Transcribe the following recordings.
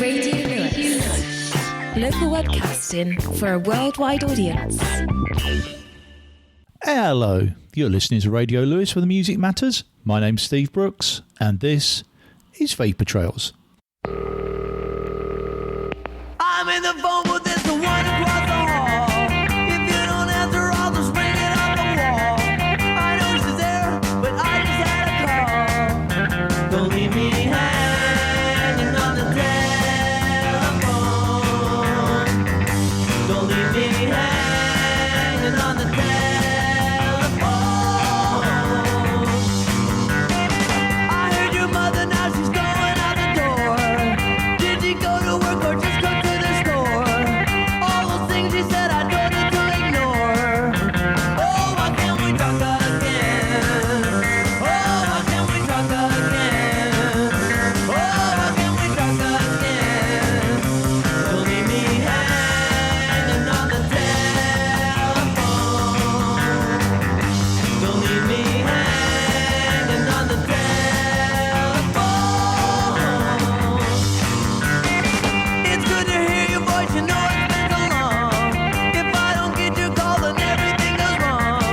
Radio Lewis. Local webcasting for a worldwide audience. Hello, you're listening to Radio Lewis where the music matters. My name's Steve Brooks, and this is Vapour Trails. I'm in the phone booth, it's the one across the hall. If you don't answer, I'll just ring it on the wall. I know she's there, but I just had a call. Don't leave me hanging on the telephone. Don't leave me hanging on the telephone. I heard your mother, now she's going out the door. Did she go to work or just go to the store? All those things she said I told her to ignore. Oh, why can't we talk again? Oh, why can't we talk again? Oh, why can't we talk again? Don't leave me hanging on the telephone. Don't leave me hanging on the telephone. It's good to hear your voice, you know it's been so long. If I don't get your call, then everything goes wrong.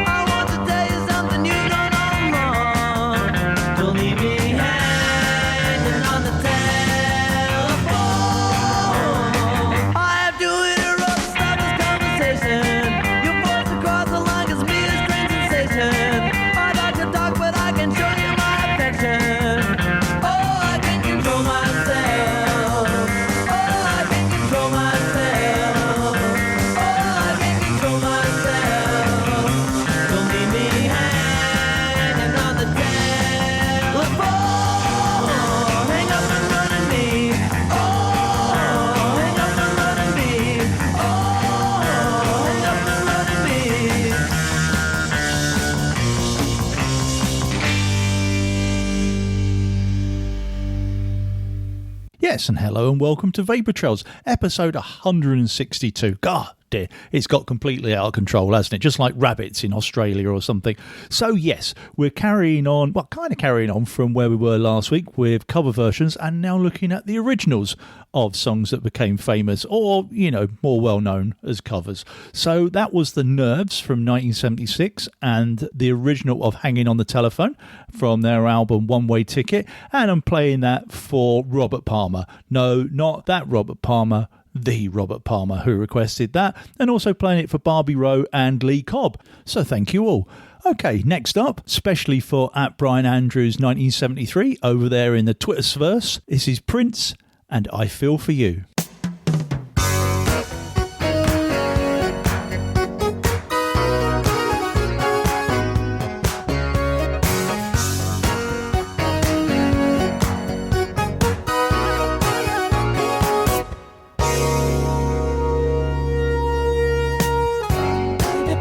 I want to tell you something you don't know wrong. Don't leave me hanging on the telephone. I have to interrupt, stop this conversation. Your voice across the line gives me a strange sensation. I'd like to talk, but I can show you my affection. Oh, I can control myself. Oh, I can control myself. Oh, I can control myself. Don't leave me hanging on the telephone. Hang up and run at me. Oh, hang up and run at me. Oh, hang up and run at me. Yes, and hello and welcome to Vapour Trails, episode 162. God dear, it's got completely out of control, hasn't it? Just like rabbits in Australia or something. So yes, we're carrying on from where we were last week with cover versions and now looking at the originals of songs that became famous or, more well known as covers. So that was The Nerves from 1976 and the original of Hanging on the Telephone from their album One Way Ticket. And I'm playing that for Robert Palmer. No, not that Robert Palmer, the Robert Palmer who requested that, and also playing it for Barbie Rowe and Lee Cobb. So thank you all. Okay, next up, especially for @BrianAndrews1973 over there in the Twitterverse, this is Prince and I Feel For You.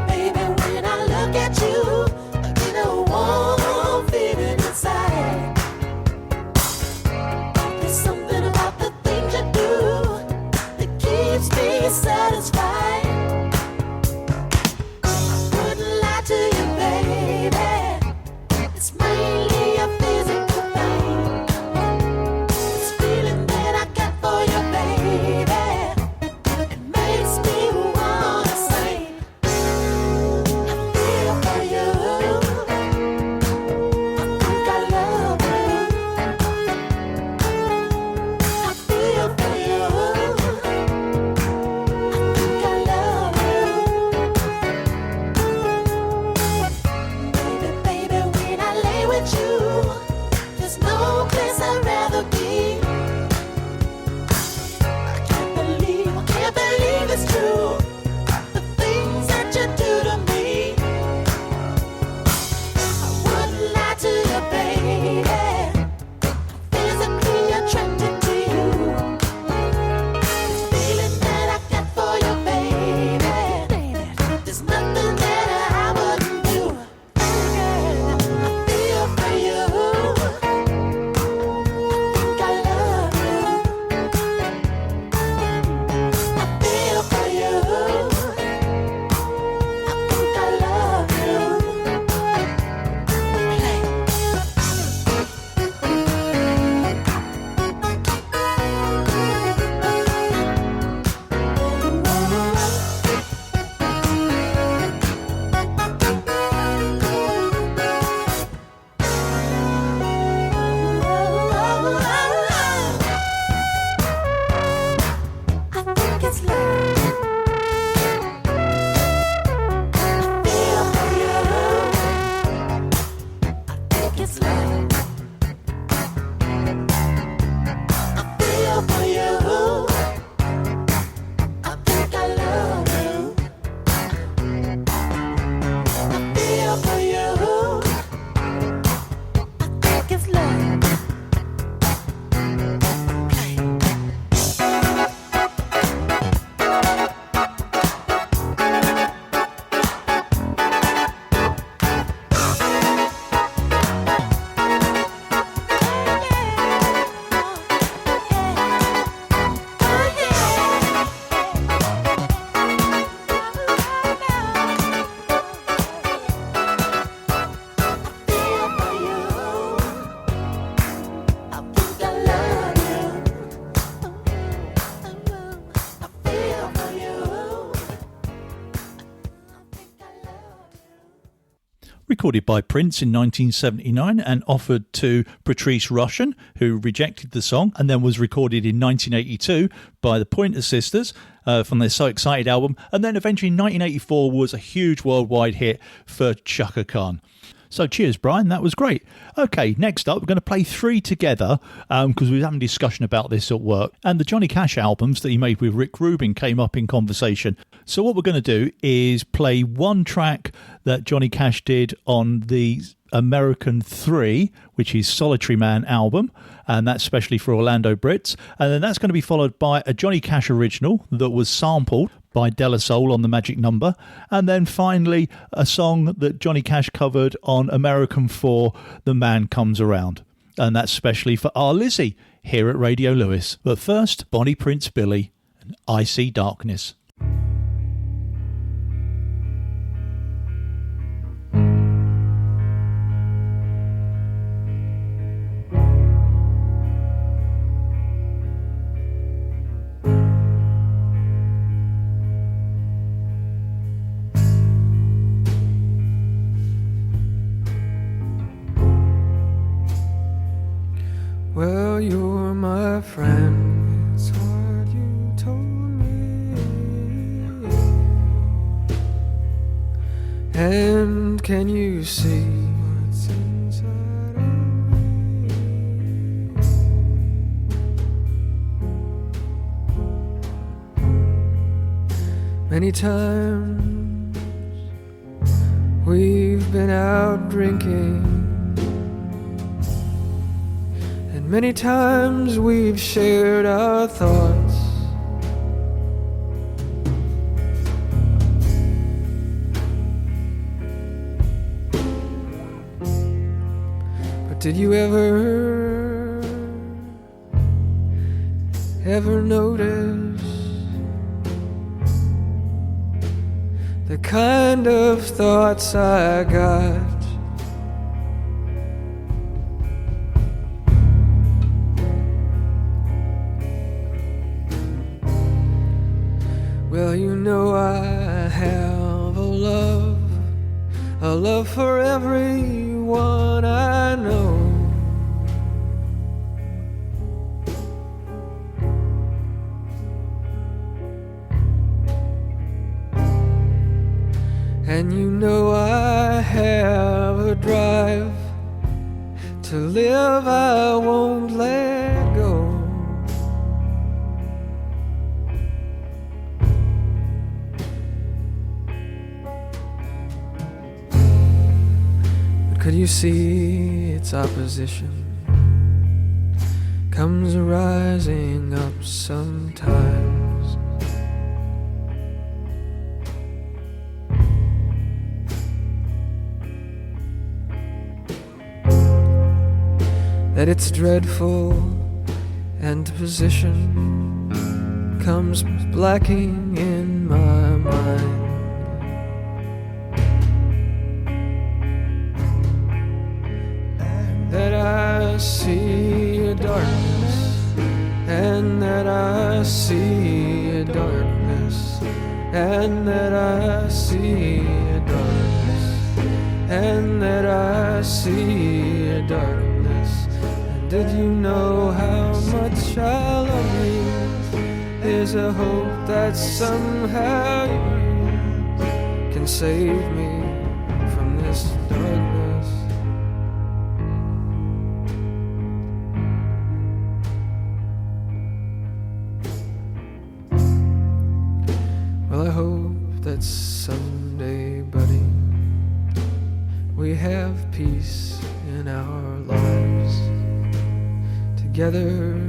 Baby, when I look at you, I get a warm feeling inside. There's something about the things you do recorded by Prince in 1979 and offered to Patrice Rushen, who rejected the song, and then was recorded in 1982 by the Pointer Sisters from their So Excited album, and then eventually in 1984 was a huge worldwide hit for Chaka Khan. So cheers, Brian. That was great. Okay, next up, we're going to play three together because we were having a discussion about this at work. And the Johnny Cash albums that he made with Rick Rubin came up in conversation. So what we're going to do is play one track that Johnny Cash did on the American 3, which is Solitary Man album, and that's especially for Orlando Brits. And then that's going to be followed by a Johnny Cash original that was sampled by De La Soul on The Magic Number, and then finally a song that Johnny Cash covered on American 4, The Man Comes Around. And that's especially for our Lizzie here at Radio Lewis. But first, Bonnie Prince Billy and I See Darkness. Well, you're my friend, it's what you told me. And can you see what's inside of me? Many times we've been out drinking, many times we've shared our thoughts. But did you ever notice the kind of thoughts I got? Well, you know I have a love for everyone I know. And you know I have a drive to live, I won't let go. Could you see its opposition comes rising up sometimes? That its dreadful antiposition comes blacking in my mind. I see a darkness, and that I see a darkness, and that I see a darkness, and that I see a darkness. And did you know how much I love you? There's a hope that somehow you can save me from this darkness. Well, I hope that someday, buddy, we have peace in our lives, together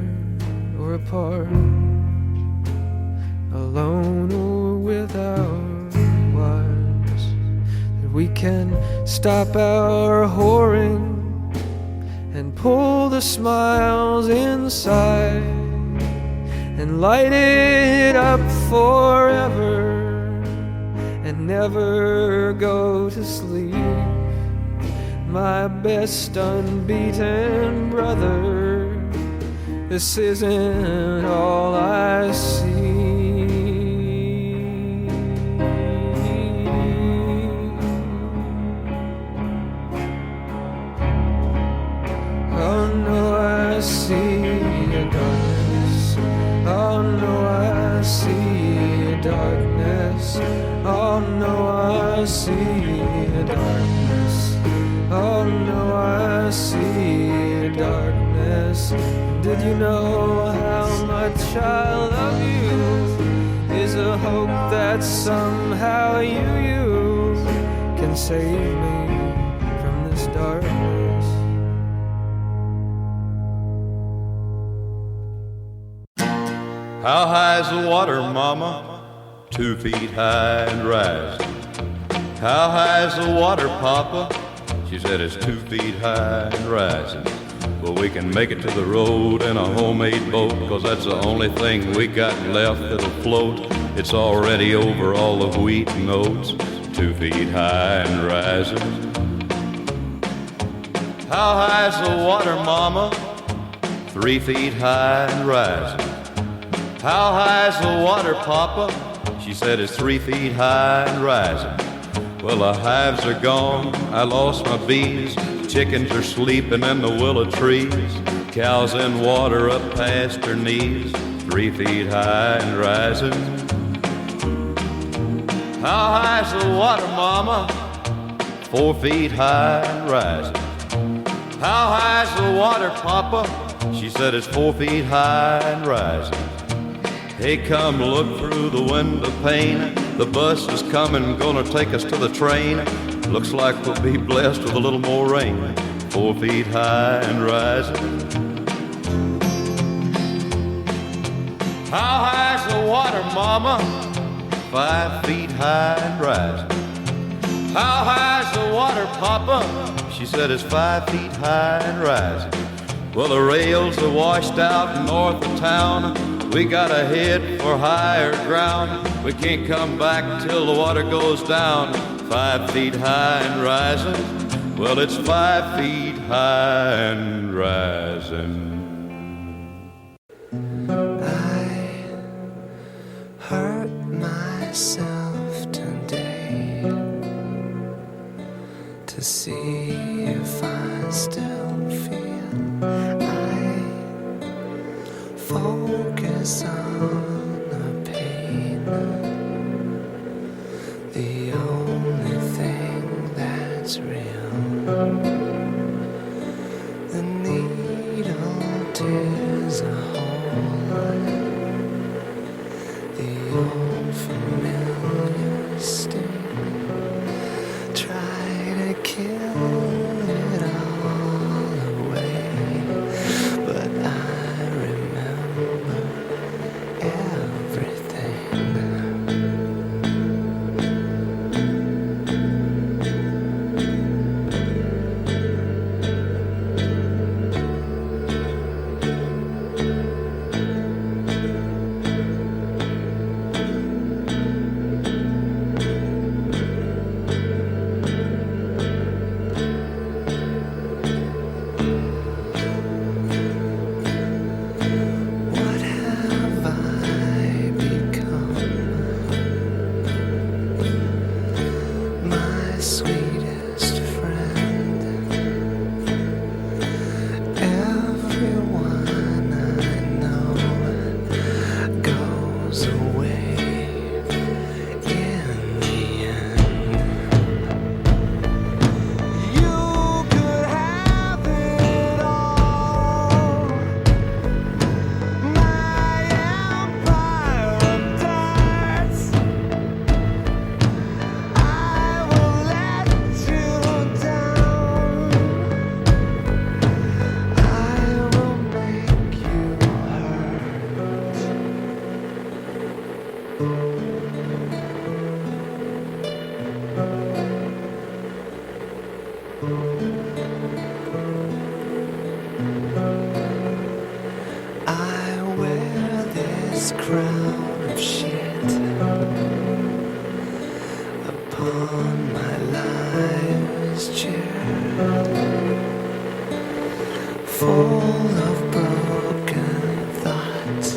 or apart, alone or with our wives, that we can stop our whoring and pull the smiles inside and light it up forever and never go to sleep. My best unbeaten brother, this isn't all I see. see a darkness. Oh no, I see a darkness. Did you know how much I love you? Is a hope that somehow you can save me from this darkness. How high is the water, mama? 2 feet high and rising. How high is the water, papa? She said it's 2 feet high and rising. Well, we can make it to the road in a homemade boat, 'cause that's the only thing we got left that'll float. It's already over all the wheat and oats, 2 feet high and rising. How high is the water, mama? 3 feet high and rising. How high is the water, papa? She said it's 3 feet high and rising. Well, the hives are gone, I lost my bees. Chickens are sleeping in the willow trees. Cows in water up past her knees, 3 feet high and rising. How high is the water, mama? 4 feet high and rising. How high is the water, papa? She said it's 4 feet high and rising. Hey, come look through the window pane. The bus is coming, gonna take us to the train. Looks like we'll be blessed with a little more rain. 4 feet high and rising. How high is the water, mama? 5 feet high and rising. How high is the water, papa? She said it's 5 feet high and rising. Well, the rails are washed out north of town. We gotta head for higher ground. We can't come back till the water goes down. 5 feet high and rising. Well, it's 5 feet high and rising. I hurt myself today to see if I still feel. I focus on the pain, the only thing that's real. The needle tears a hole, the old familiar sting. Try to kill it all away, but I remember everything. What have I become? My sweetest friend. Everyone I know goes away in the end. You could have it all. My empire of darts. I will let you down. I will make you hurt. I wear this crown of shit upon my life's chair, full of broken thoughts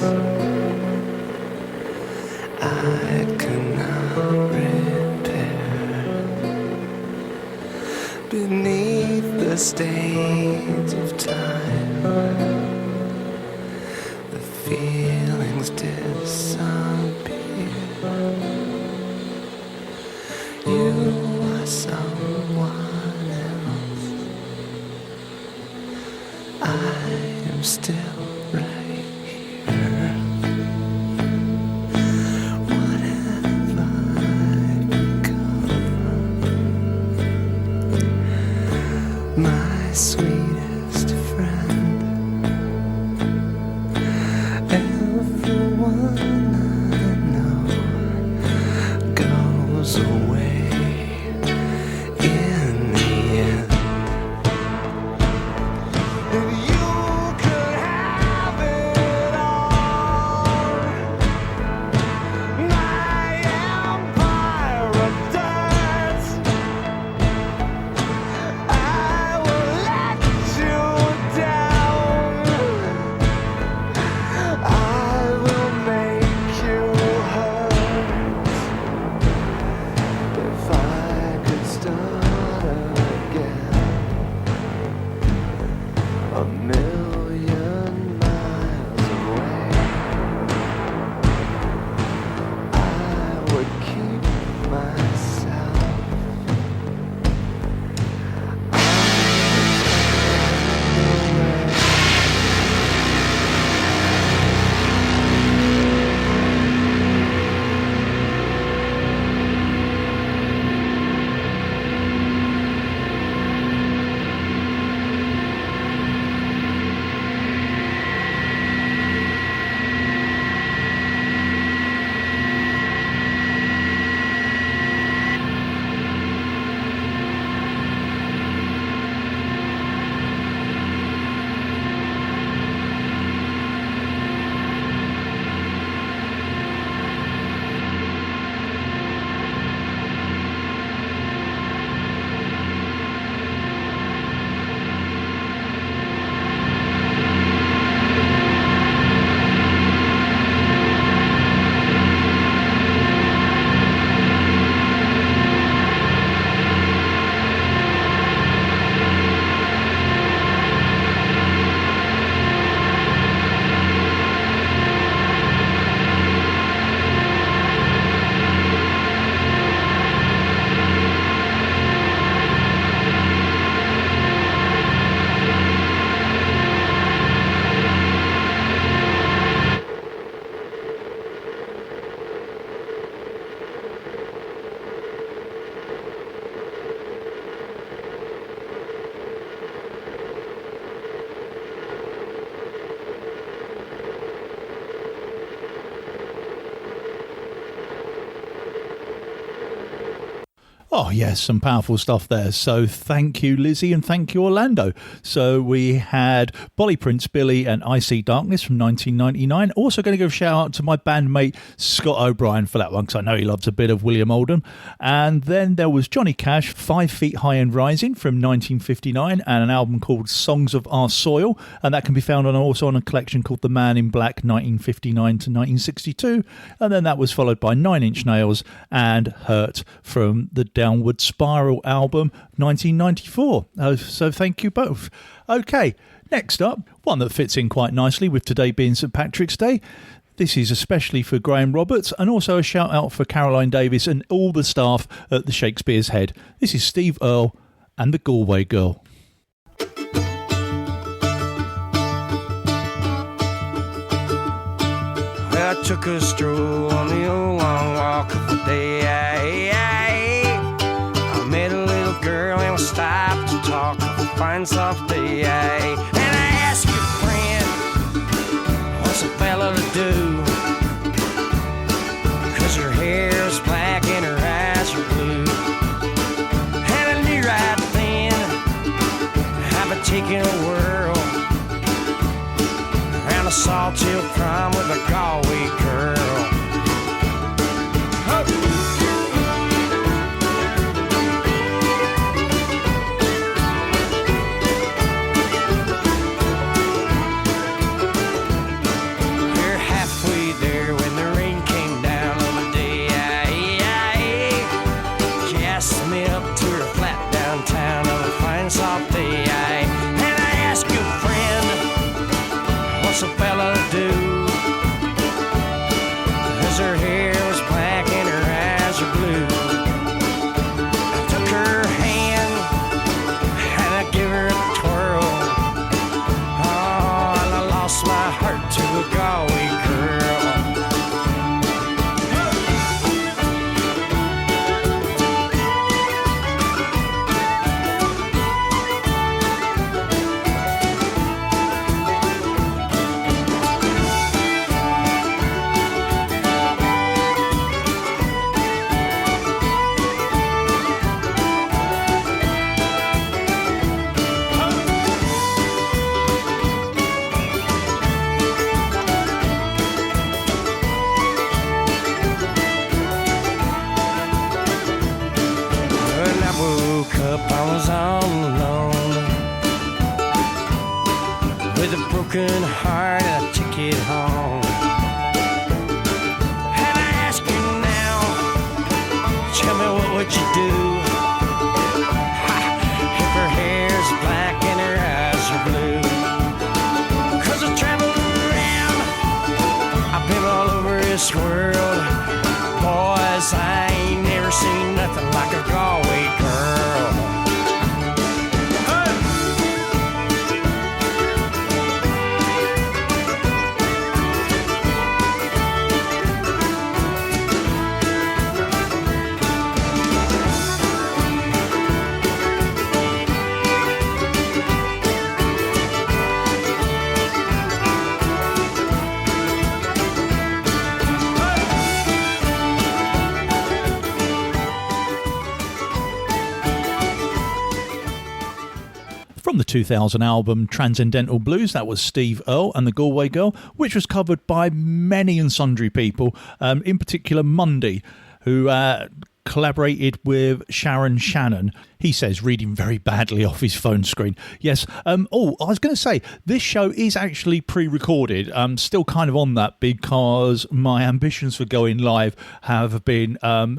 I cannot repair. Beneath the stains of time, the feelings disappear. you are someone else, I am still right here. What have I become? My sweetest friend, everyone I know goes away in the end. If you could have it all, my empire of dirt, I will let you down. I will make you hurt. If I could start again, a million miles away, I would keep myself. Oh, yes, some powerful stuff there. So thank you, Lizzie, and thank you, Orlando. So we had Bolly Prince Billy and I See Darkness from 1999. Also going to give a shout out to my bandmate Scott O'Brien for that one, because I know he loves a bit of William Oldham. And then there was Johnny Cash, 5 Feet High and Rising from 1959, and an album called Songs of Our Soil. And that can be found also on a collection called The Man in Black 1959 to 1962. And then that was followed by 9 Inch Nails and Hurt from the Downward Spiral album 1994. So thank you both. Okay, next up, one that fits in quite nicely with today being St Patrick's Day. This is especially for Graham Roberts, and also a shout out for Caroline Davis and all the staff at the Shakespeare's Head. This is Steve Earle and the Galway Girl. I took a stroll on the old long walk of the day. I met a little girl and we stopped to talk of a fine soft day. And I asked your friend, what's a fella to do? 'Cause her hair is black and her eyes are blue. And I knew right then I've been taking a whirl around a Sawtell prom with a Galway girl. We're halfway there when the rain came down on the day. She asked me up to her flat downtown on a fine soft day. And I asked your friend, what's a fella to do? that you do. If her hair's black and her eyes are blue. 'Cause I travel around, I've been all over this world. Boys, I ain't never seen nothing like a Galway girl. From the 2000 album Transcendental Blues, that was Steve Earle and the Galway Girl, which was covered by many and sundry people, in particular Mundy, who collaborated with Sharon Shannon. He says, reading very badly off his phone screen. Yes. I was going to say, this show is actually pre-recorded. I'm still kind of on that because my ambitions for going live have been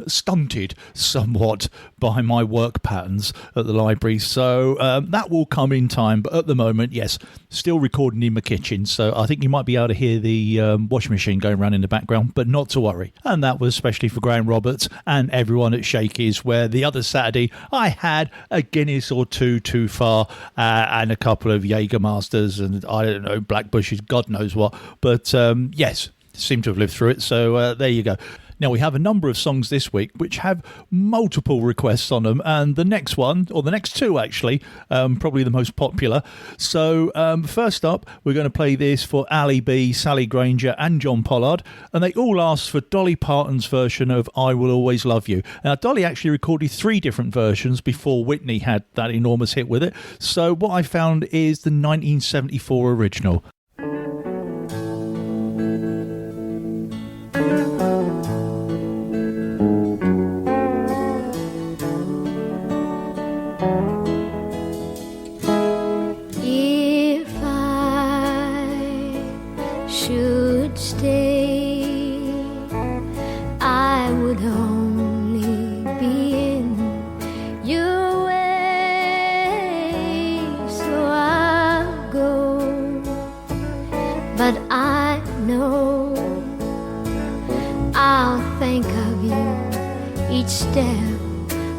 stunted somewhat by my work patterns at the library. So that will come in time. But at the moment, yes, still recording in my kitchen. So I think you might be able to hear the washing machine going around in the background, but not to worry. And that was especially for Graham Roberts and everyone at Shakey's, where the other Saturday I had a Guinness or two too far and a couple of Jägermeisters and I don't know, Black Bushes, God knows what. But yes, seem to have lived through it. So there you go. Now, we have a number of songs this week which have multiple requests on them, and the next one, or the next two actually, probably the most popular. So first up, we're going to play this for Ali B, Sally Granger and John Pollard, and they all asked for Dolly Parton's version of I Will Always Love You. Now, Dolly actually recorded 3 different versions before Whitney had that enormous hit with it, so what I found is the 1974 original.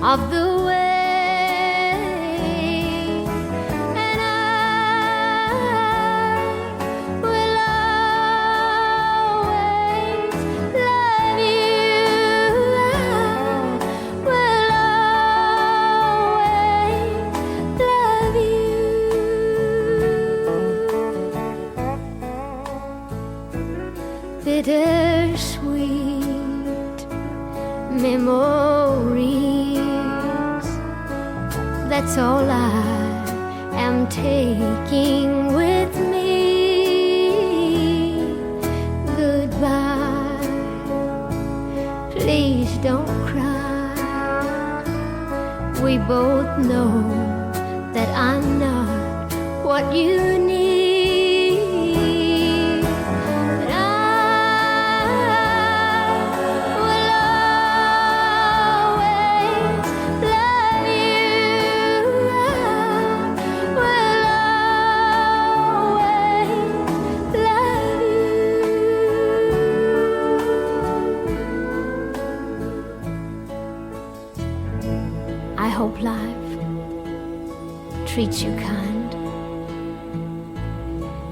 Of the way, and I will always love you. I will always love you. Bittersweet memories. That's all I am taking with me. Goodbye, please don't cry. We both know that I'm not what you need. Treats you kind,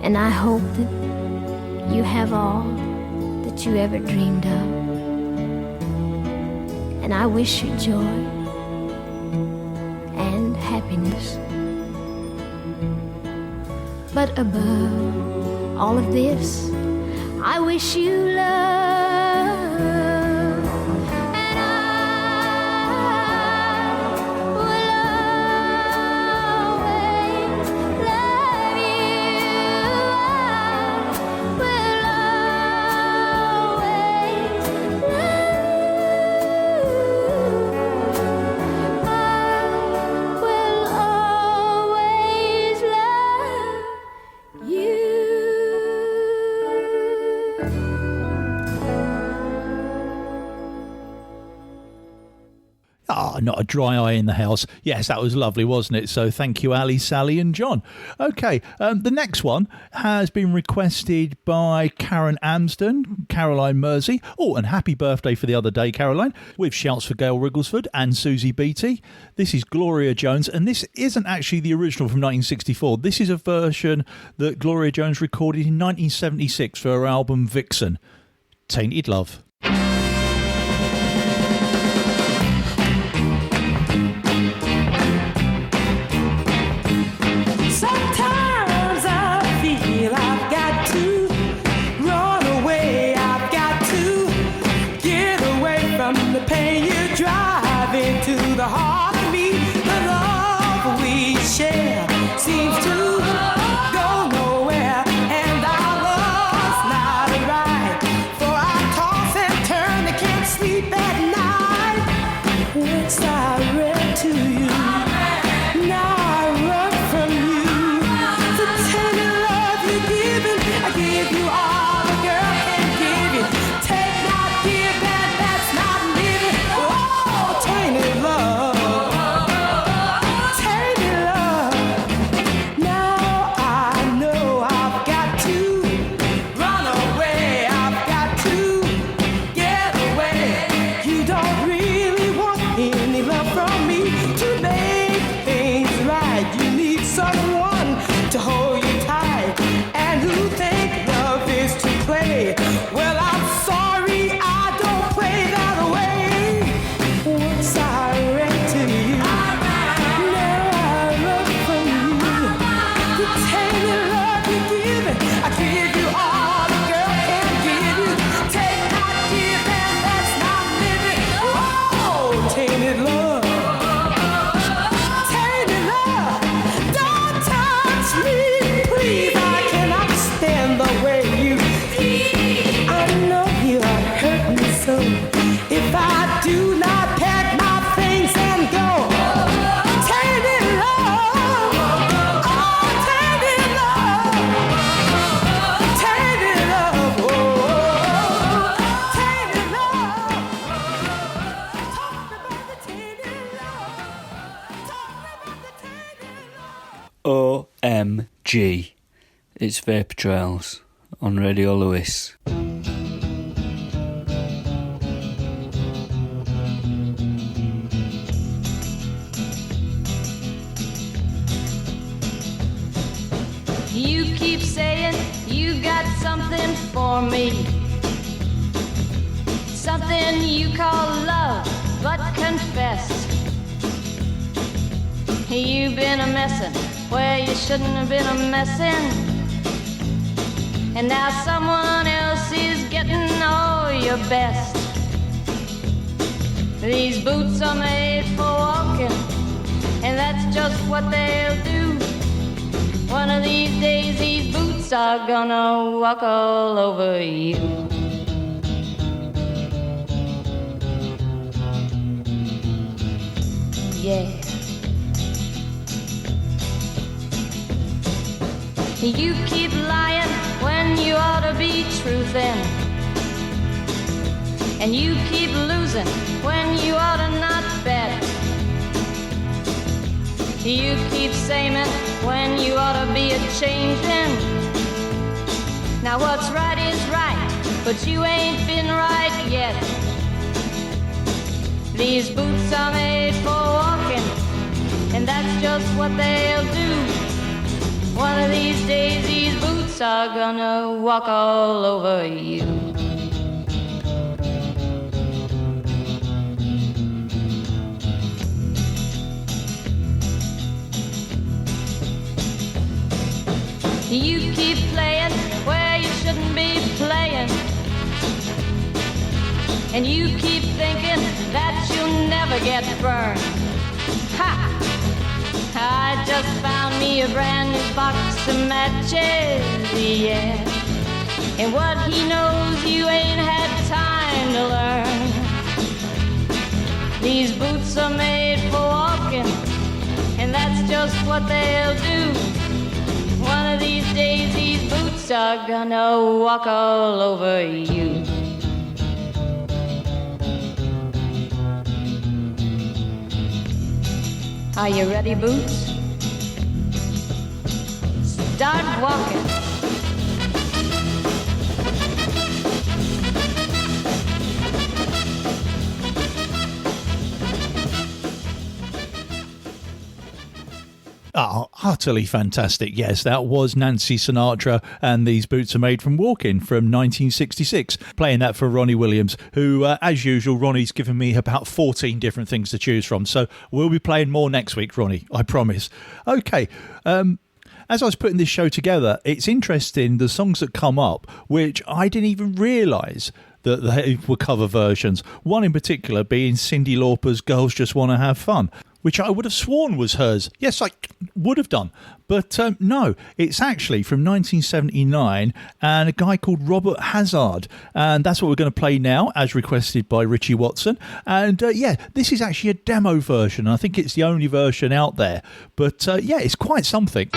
and I hope that you have all that you ever dreamed of, and I wish you joy and happiness. But above all of this, I wish you love. Not a dry eye in the house. Yes, that was lovely, wasn't it? So thank you, Ali, Sally and John. Okay, the next one has been requested by Karen Amsden, Caroline Mersey. Oh, and happy birthday for the other day, Caroline, with shouts for Gail Rigglesford and Susie Beattie. This is Gloria Jones, and this isn't actually the original from 1964. This is a version that Gloria Jones recorded in 1976 for her album Vixen. Tainted Love. Sometimes I feel I've got to run away. I've got to get away from the pain you drive into the heart of me. The love we share seems to go nowhere, and our love's not right. For I toss and turn, I can't sleep at night. Once I read to you, now I run from you. The tender love you're giving, I give you all a girl can give you. Take not, give, and that's not living. Oh, tainted love, tainted love. Now I know I've got to run away. I've got to get away. You don't really want any love from me to make things right. You need someone to hold you tight and who think love is to play. Well, I'm sorry, I don't play that way. Once I read to you, now I run from you. The tainted love you're giving, I give you all a girl can give you. Take not, give, and that's not living. Oh, tainted love, tainted love. Don't touch me, please. I cannot stand the way you. I know you are hurting so. If I do not pack my things and go, tainted love, oh, tainted love, tainted love, oh, tainted love. Talk about the tainted love. Talk about the tainted love. OMG. It's Vapour Trails on Radio Lewis. You keep saying you got something for me, something you call love, but confess you've been a messin' where you shouldn't have been a messin', and now someone else is getting all your best. These boots are made for walking, and that's just what they'll do. One of these days these boots are gonna walk all over you. Yeah. You keep lying when you ought to be truthin', and you keep losing when you ought to not bet. You keep saying when you ought to be a-changin'. Now what's right is right, but you ain't been right yet. These boots are made for walking, and that's just what they'll do. One of these days these boots are gonna walk all over you. You keep playing where you shouldn't be playing, and you keep thinking that you'll never get burned. Ha! I just found me a brand new box of matches, yeah. And what he knows you ain't had time to learn. These boots are made for walking, and that's just what they'll do. One of these days these boots are gonna walk all over you. Are you ready, Boots? Start walking. Oh, utterly fantastic. Yes, that was Nancy Sinatra, and These Boots Are Made from Walking from 1966. Playing that for Ronnie Williams, who, as usual, Ronnie's given me about 14 different things to choose from. So we'll be playing more next week, Ronnie, I promise. Okay, as I was putting this show together, it's interesting the songs that come up, which I didn't even realise that they were cover versions. One in particular being Cyndi Lauper's Girls Just Want to Have Fun, which I would have sworn was hers. Yes, I would have done. But no, it's actually from 1979 and a guy called Robert Hazard. And that's what we're going to play now, as requested by Richie Watson. And yeah, this is actually a demo version. I think it's the only version out there. But yeah, it's quite something.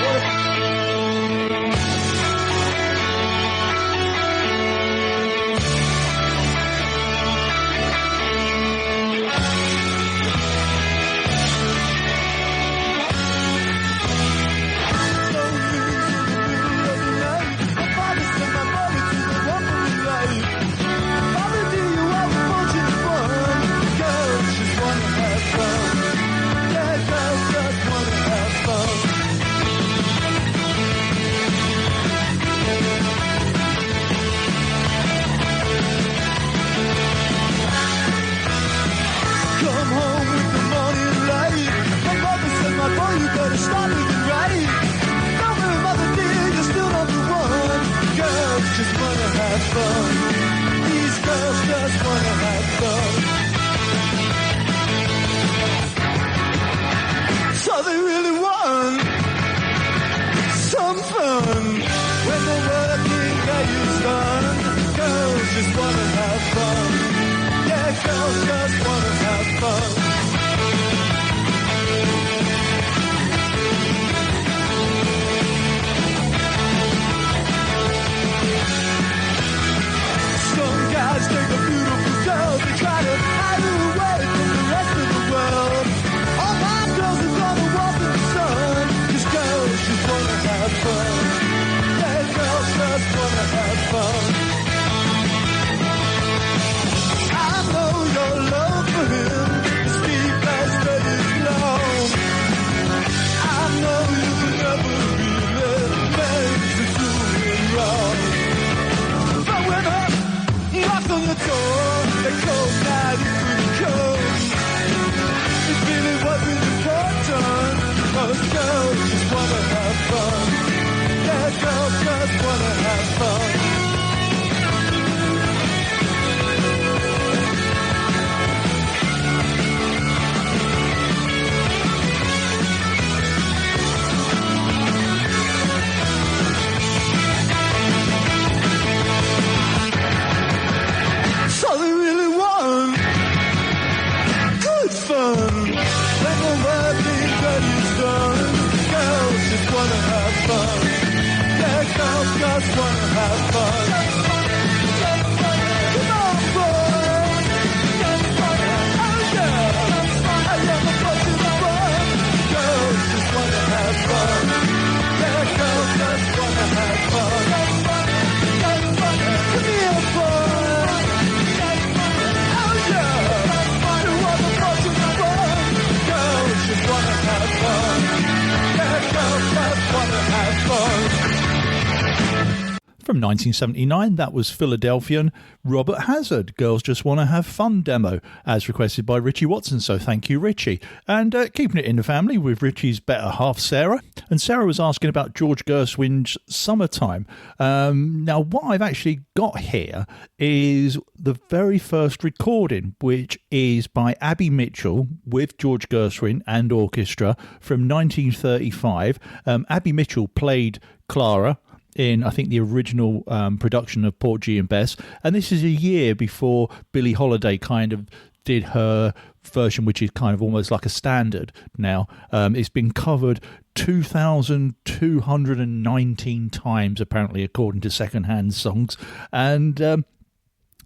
From 1979, that was Philadelphian Robert Hazard, Girls Just Want to Have Fun demo, as requested by Richie Watson, so thank you, Richie. And keeping it in the family with Richie's better half, Sarah. And Sarah was asking about George Gershwin's Summertime. Now, what I've actually got here is the very first recording, which is by Abby Mitchell with George Gershwin and orchestra from 1935. Abby Mitchell played Clara in, I think, the original production of Porgy and Bess. And this is a year before Billie Holiday kind of did her version, which is kind of almost like a standard now. It's been covered 2,219 times, apparently, according to Secondhand Songs. And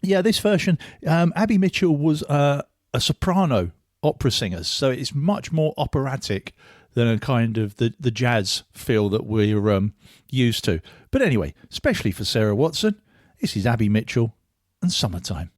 yeah, this version, Abby Mitchell was a soprano opera singers, so it's much more operatic than a kind of the jazz feel that we're used to. But anyway, especially for Sarah Watson, this is Abby Mitchell and Summertime.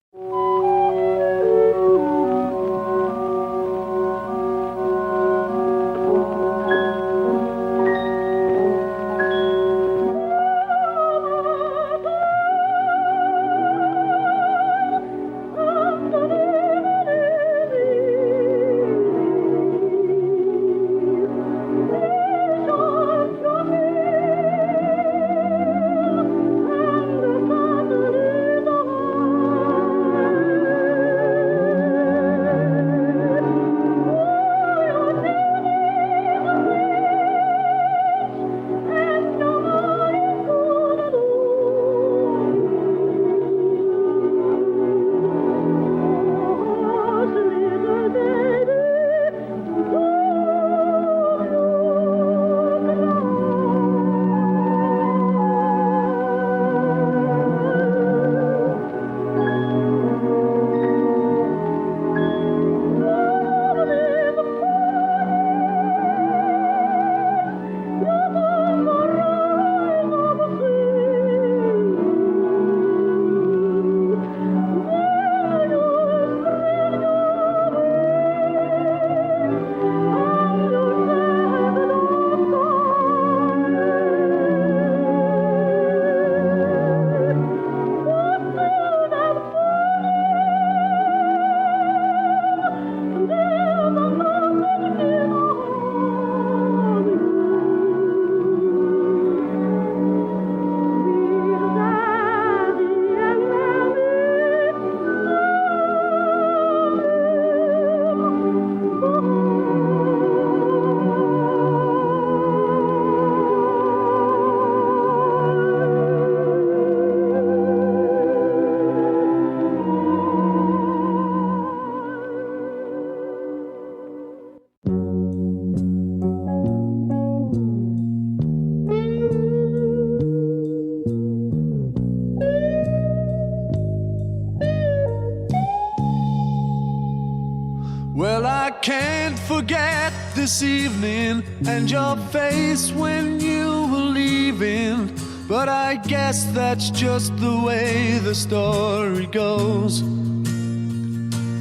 Can't forget this evening and your face when you were leaving, but I guess that's just the way the story goes.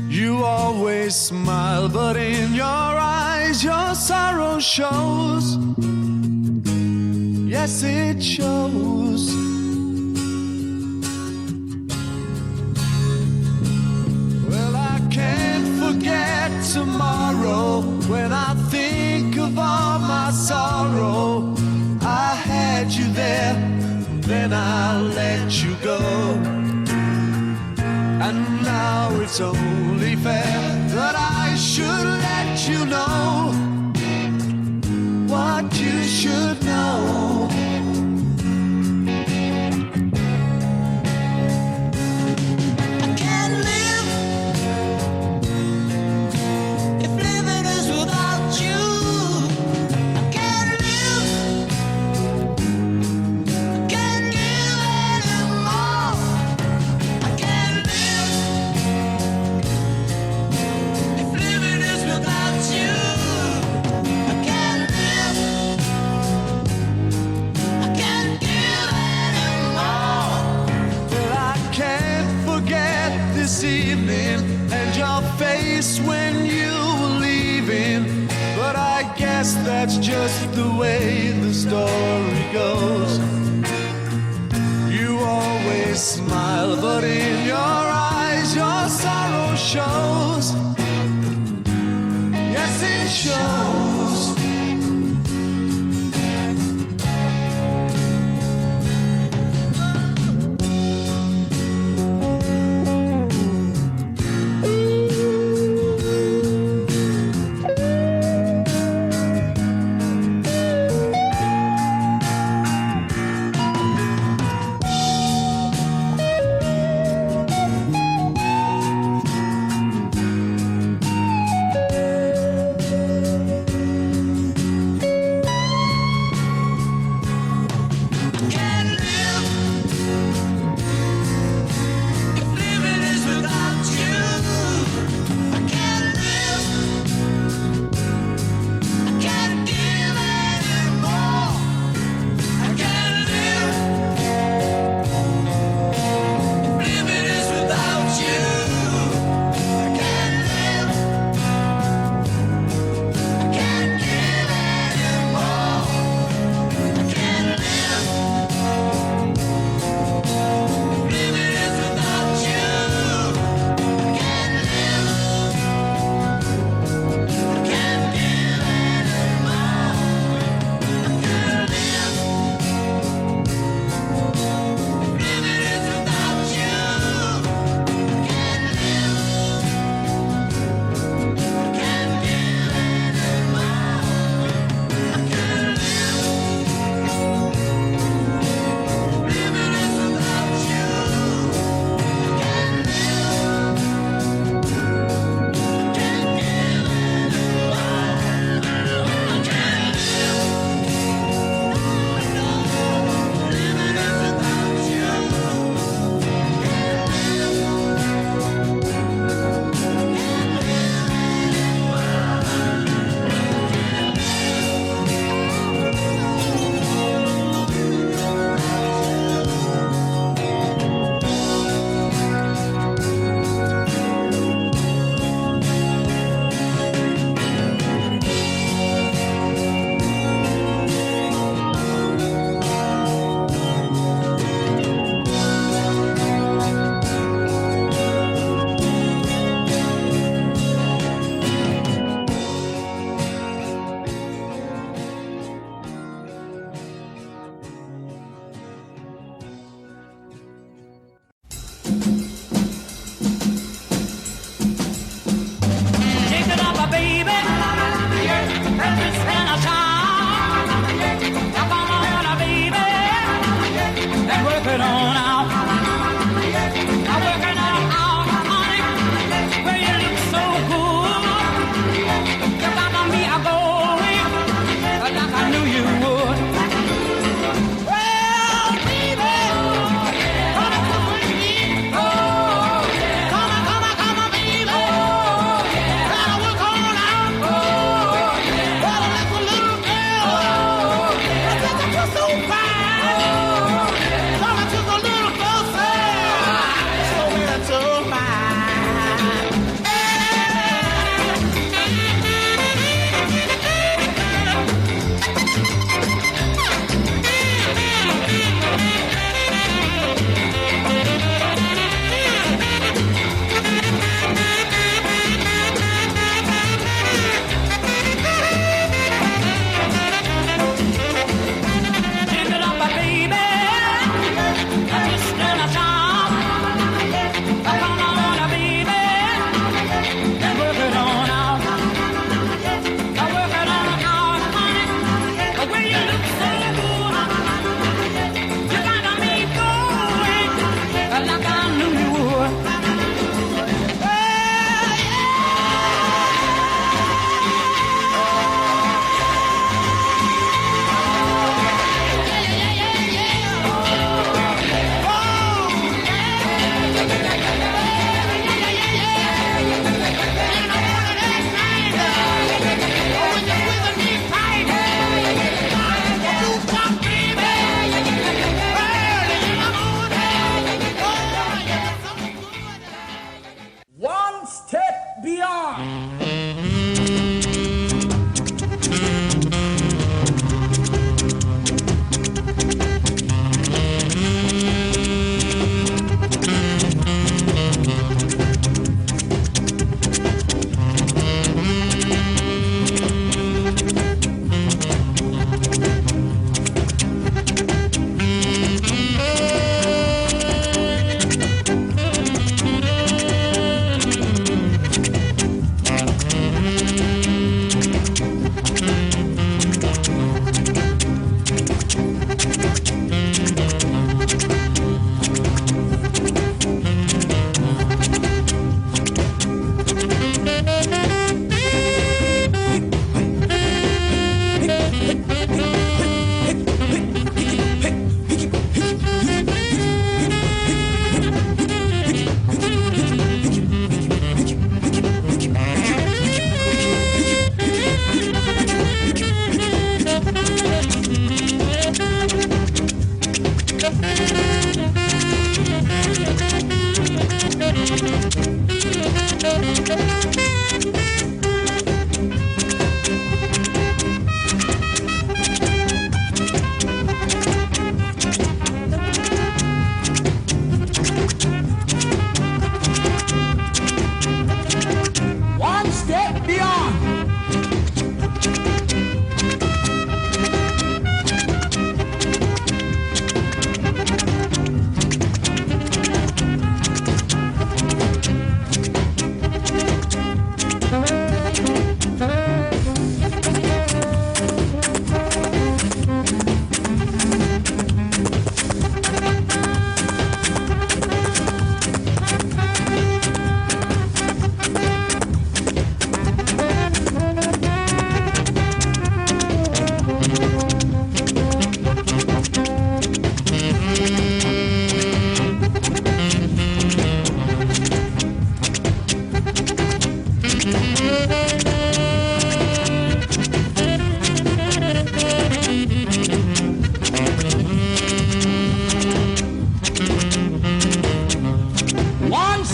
You always smile, but in your eyes your sorrow shows. Yes, it shows. Well, I can't forget tomorrow when I think of all my sorrow. I had you there, then I let you go, and now it's only fair that I should let you know what you should know. This evening and your face when you were leaving, but I guess that's just the way the story goes. You always smile, but in your eyes your sorrow shows. Yes, it shows.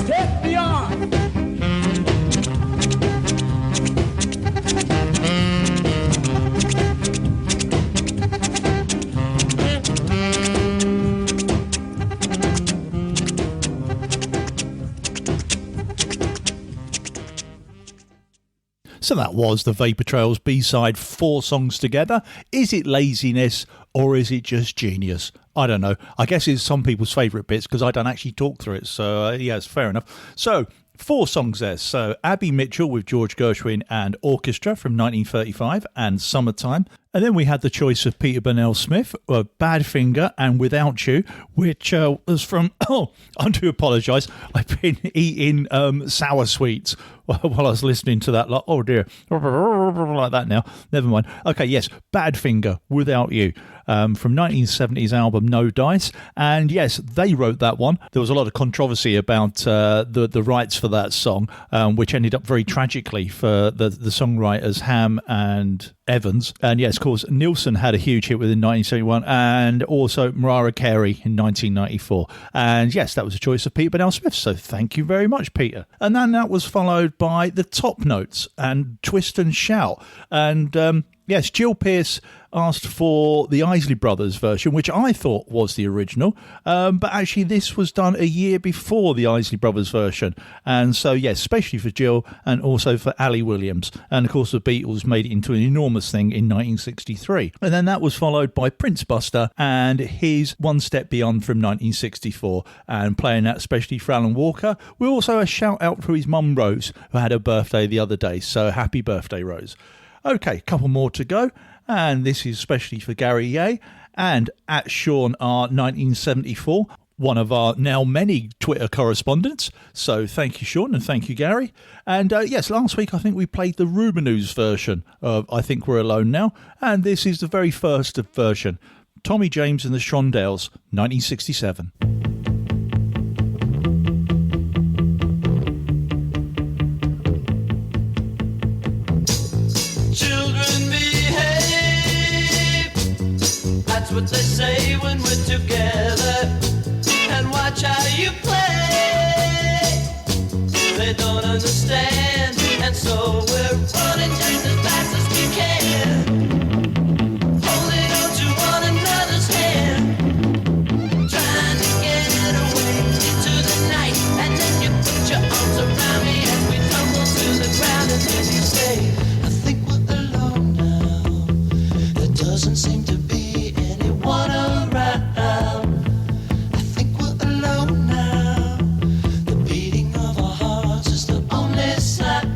step beyond. So that was the Vapour Trails B-side, 4 songs together. Is it laziness or is it just genius? I don't know. I guess it's some people's favourite bits because I don't actually talk through it. So, yes, fair enough. So, 4 songs there. So, Abby Mitchell with George Gershwin and Orchestra from 1935 and Summertime. And then we had the choice of Peter Burnell Smith, Badfinger and Without You, which was from, I do apologise, I've been eating sour sweets while I was listening to that. Like, oh dear, like that now. Never mind. Okay, yes, Badfinger, Without You, from 1970s album No Dice. And yes, they wrote that one. There was a lot of controversy about the rights for that song, which ended up very tragically for the songwriters Ham and Evans. And yes, of course, Nilsson had a huge hit within 1971 and also Mariah Carey in 1994. And yes, that was a choice of Peter Burnell Smith. So thank you very much, Peter. And then that was followed by the Top Notes and Twist and Shout. And yes, Jill Pearce asked for the Isley Brothers version, which I thought was the original, but actually this was done a year before the Isley Brothers version. And so, yes, especially for Jill and also for Ali Williams. And, of course, the Beatles made it into an enormous thing in 1963. And then that was followed by Prince Buster and his One Step Beyond from 1964, and playing that especially for Alan Walker. We also a shout-out for his mum, Rose, who had her birthday the other day. So happy birthday, Rose. Okay, couple more to go, and this is especially for Gary Ye and at Sean R 1974, one of our now many Twitter correspondents. So thank you, Sean, and thank you, Gary. And yes, last week I think we played the Rubenus version of I Think We're Alone Now, and this is the very first version. Tommy James and the Shondells, 1967. What they say when we're together, and watch how you play. They don't understand, and so we're running just as fast as we can, holding on to one another's hand, trying to get away into the night. And then you put your arms around me as we tumble to the ground, and then you say, I think we're alone now. There doesn't seem to be one around. I think we're alone now. The beating of our hearts is the only sound.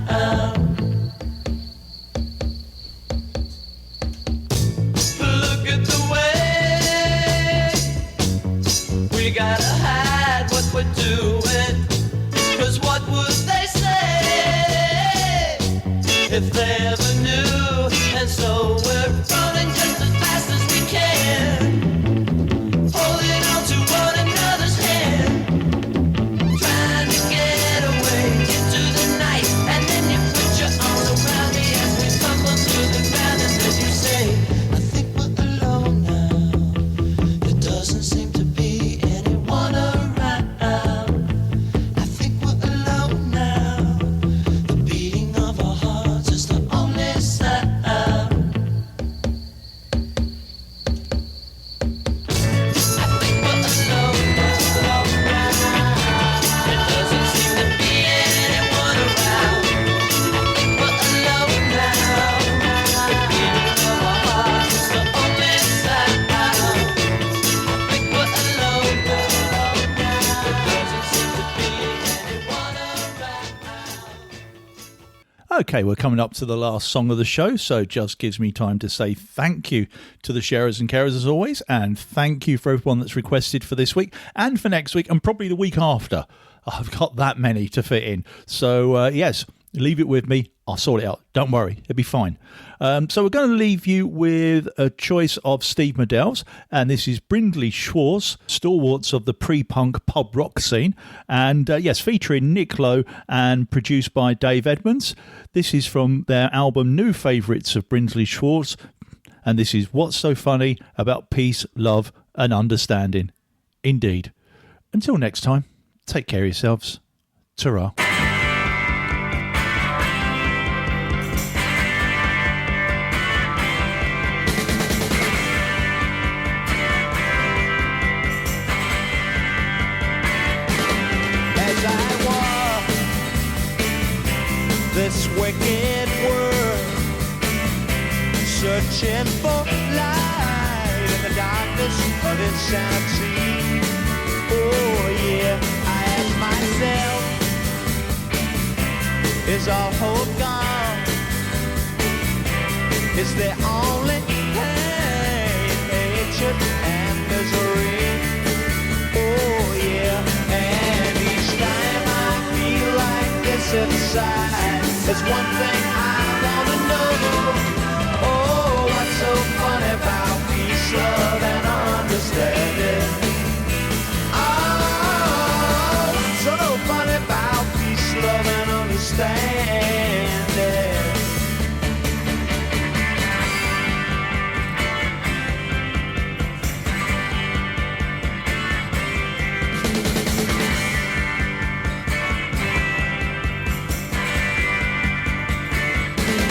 Look at the way we gotta hide what we're doing. 'Cause what would they say if they ever knew? And so we're running just as fast as we can, holding on to one another's hand, trying to get away into the night. And then you put your arms around me as we tumble to the ground, and then you say, I think we're alone now. There doesn't seem to be anyone around. I think we're alone now. The beating of our hearts is the only sound. Okay, we're coming up to the last song of the show, so just gives me time to say thank you to the sharers and carers as always, and thank you for everyone that's requested for this week and for next week and probably the week after. I've got that many to fit in. So, yes, leave it with me. I'll sort it out. Don't worry. It'll be fine. So we're going to leave you with a choice of Steve Modell's, and this is Brindley Schwarz, stalwarts of the pre-punk pub rock scene, and yes, featuring Nick Lowe and produced by Dave Edmonds. This is from their album New Favourites of Brindley Schwarz, and this is What's So Funny About Peace, Love and Understanding. Indeed. Until next time, take care of yourselves. Ta-ra. As I walk this wicked world, searching for light in the darkness of insanity. Oh yeah, I ask myself, is all hope gone? Is there only pain, hatred, and misery? Oh yeah, and each time I feel like this inside, there's one thing I wanna know. Oh, what's so funny about peace, love, and understanding? Oh, what's so funny about peace, love, and understanding?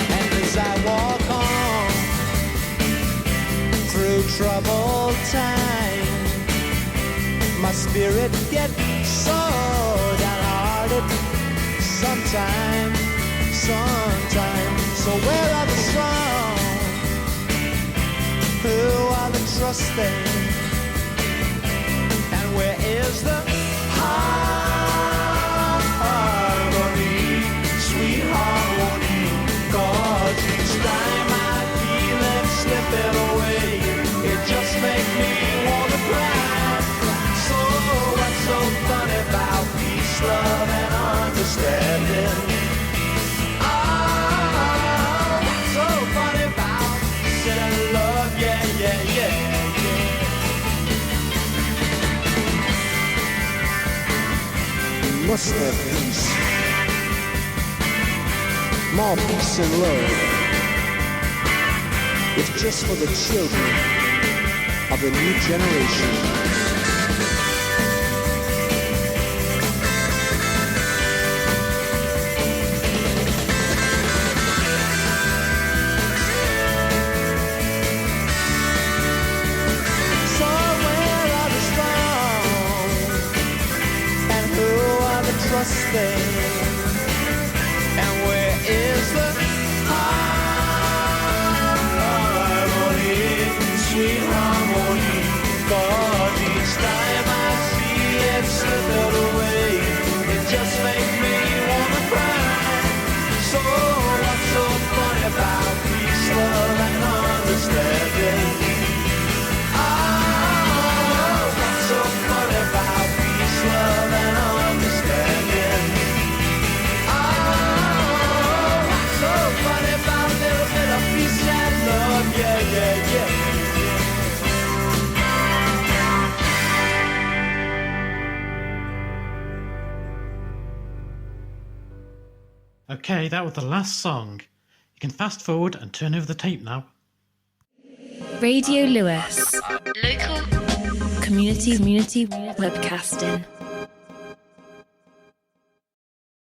And as I walk on through troubled time, my spirit gets so downhearted sometime. So where are the strong? Who are the trusting? And where is the harmony, sweet harmony? 'Cause each time I feel it slipping away, it just makes me wanna cry. So what's so funny about peace, love, and understanding? Oh, what's so funny about peace and love? Yeah, yeah, yeah, yeah. We must have peace. More peace and love. It's just for the children of the new generation. So where are the strong? And who are the trusting? And where is the harmony, sweet harmony? 'Cause each time I see it slipping away, it just makes me wanna cry. So what's so funny about peace, love, and understanding? Oh, what's so funny about peace, love, and understanding? Oh, what's so funny about a little bit of peace and love? Yeah, yeah, yeah. Okay, that was the last song. You can fast forward and turn over the tape now. Radio Lewis. Local community webcasting.